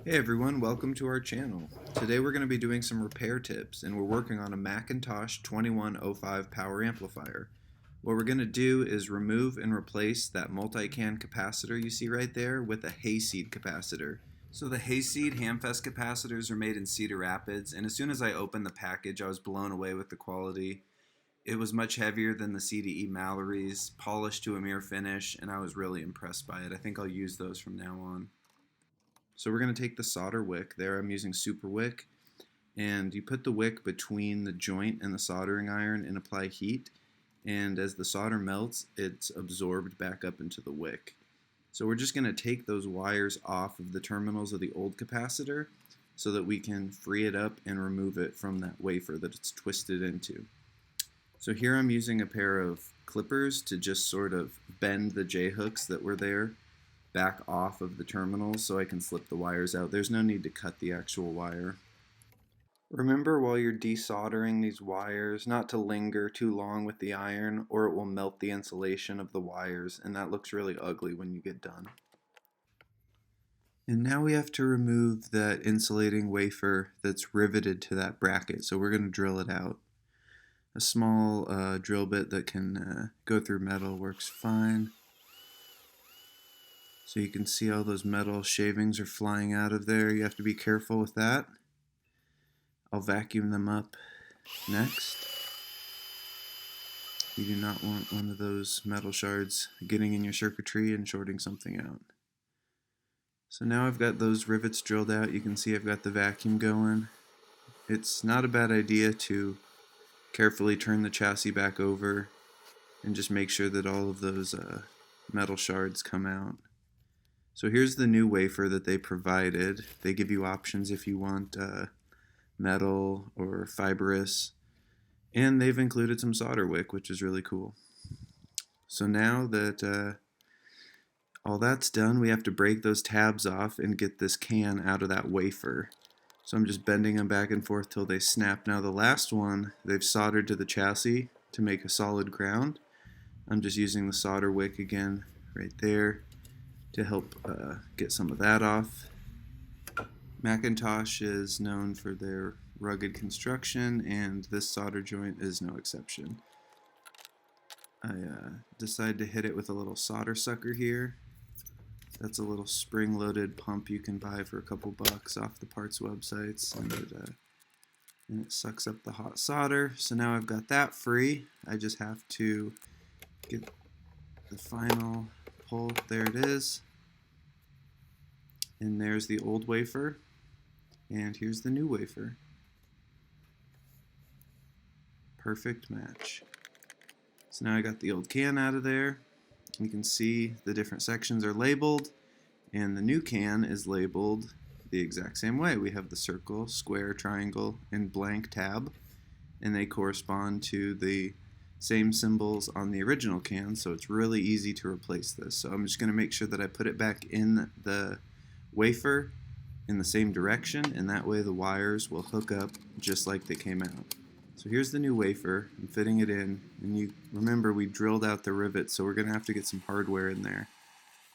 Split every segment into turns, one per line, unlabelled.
Hey everyone, welcome to our channel. Today we're going to be doing some repair tips and we're working on a McIntosh 2105 Power Amplifier. What we're going to do is remove and replace that multi-can capacitor you see right there with a Hayseed capacitor. So the Hayseed Hamfest capacitors are made in Cedar Rapids, and as soon as I opened the package I was blown away with the quality. It was much heavier than the CDE Mallory's, polished to a mere finish, and I was really impressed by it. I think I'll use those from now on. So we're going to take the solder wick there. I'm using super wick, and you put the wick between the joint and the soldering iron and apply heat, and as the solder melts it's absorbed back up into the wick. So we're just going to take those wires off of the terminals of the old capacitor so that we can free it up and remove it from that wafer that it's twisted into. So here I'm using a pair of clippers to just sort of bend the J-hooks that were there back off of the terminals so I can slip the wires out. There's no need to cut the actual wire. Remember while you're desoldering these wires not to linger too long with the iron or it will melt the insulation of the wires, and that looks really ugly when you get done. And now we have to remove that insulating wafer that's riveted to that bracket, so we're going to drill it out. A small drill bit that can go through metal works fine. So you can see all those metal shavings are flying out of there. You have to be careful with that. I'll vacuum them up next. You do not want one of those metal shards getting in your circuitry and shorting something out. So now I've got those rivets drilled out. You can see I've got the vacuum going. It's not a bad idea to carefully turn the chassis back over and just make sure that all of those metal shards come out. So here's the new wafer that they provided. They give you options if you want metal or fibrous, and they've included some solder wick, which is really cool. So now that all that's done, we have to break those tabs off and get this can out of that wafer. So I'm just bending them back and forth till they snap. Now the last one they've soldered to the chassis to make a solid ground. I'm just using the solder wick again right there to help get some of that off. McIntosh is known for their rugged construction, and this solder joint is no exception. I decided to hit it with a little solder sucker here. That's a little spring-loaded pump you can buy for a couple bucks off the parts websites, and it sucks up the hot solder. So now I've got that free. I just have to get the final pull. There it is. And there's the old wafer, and here's the new wafer. Perfect match. So now I got the old can out of there. You can see the different sections are labeled, and the new can is labeled the exact same way. We have the circle, square, triangle, and blank tab, and they correspond to the same symbols on the original can, so it's really easy to replace this. So I'm just going to make sure that I put it back in the wafer in the same direction, and that way the wires will hook up just like they came out. So here's the new wafer. I'm fitting it in, and you remember we drilled out the rivets, so we're going to have to get some hardware in there.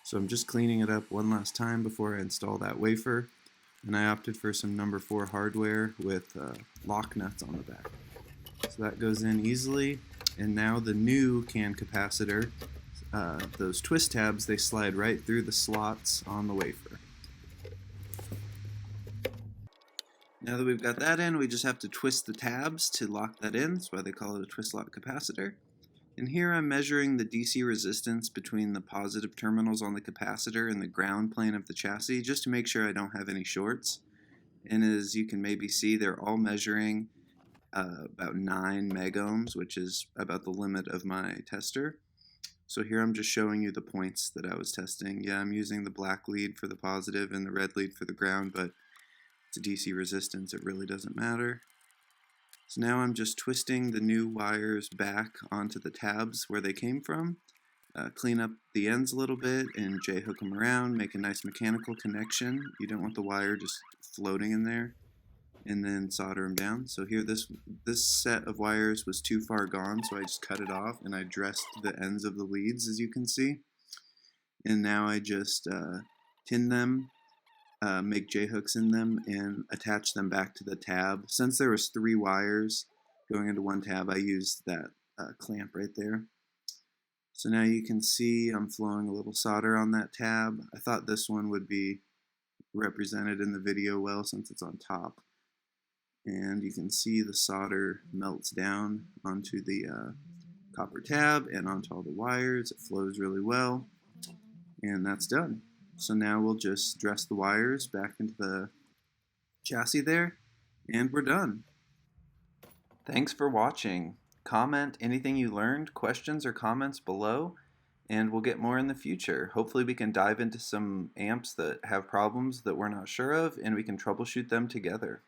So I'm just cleaning it up one last time before I install that wafer, and I opted for some number 4 hardware with lock nuts on the back. So that goes in easily, and now the new can capacitor, those twist tabs, they slide right through the slots on the wafer. Now that we've got that in, we just have to twist the tabs to lock that in. That's why they call it a twist lock capacitor. And here I'm measuring the DC resistance between the positive terminals on the capacitor and the ground plane of the chassis, just to make sure I don't have any shorts. And as you can maybe see, they're all measuring about 9 megohms, which is about the limit of my tester. So here I'm just showing you the points that I was testing. Yeah, I'm using the black lead for the positive and the red lead for the ground, but it's a DC resistance, it really doesn't matter. So now I'm just twisting the new wires back onto the tabs where they came from, clean up the ends a little bit and J-hook them around, make a nice mechanical connection. You don't want the wire just floating in there, and then solder them down. So here this set of wires was too far gone, so I just cut it off and I dressed the ends of the leads, as you can see. And now I just tin them make J-hooks in them and attach them back to the tab. Since there was 3 wires going into one tab, I used that clamp right there. So now you can see I'm flowing a little solder on that tab. I thought this one would be represented in the video well since it's on top. And you can see the solder melts down onto the copper tab and onto all the wires. It flows really well, and that's done. So now we'll just dress the wires back into the chassis there, and we're done. Thanks for watching. Comment anything you learned, questions or comments below, and we'll get more in the future. Hopefully we can dive into some amps that have problems that we're not sure of, and we can troubleshoot them together.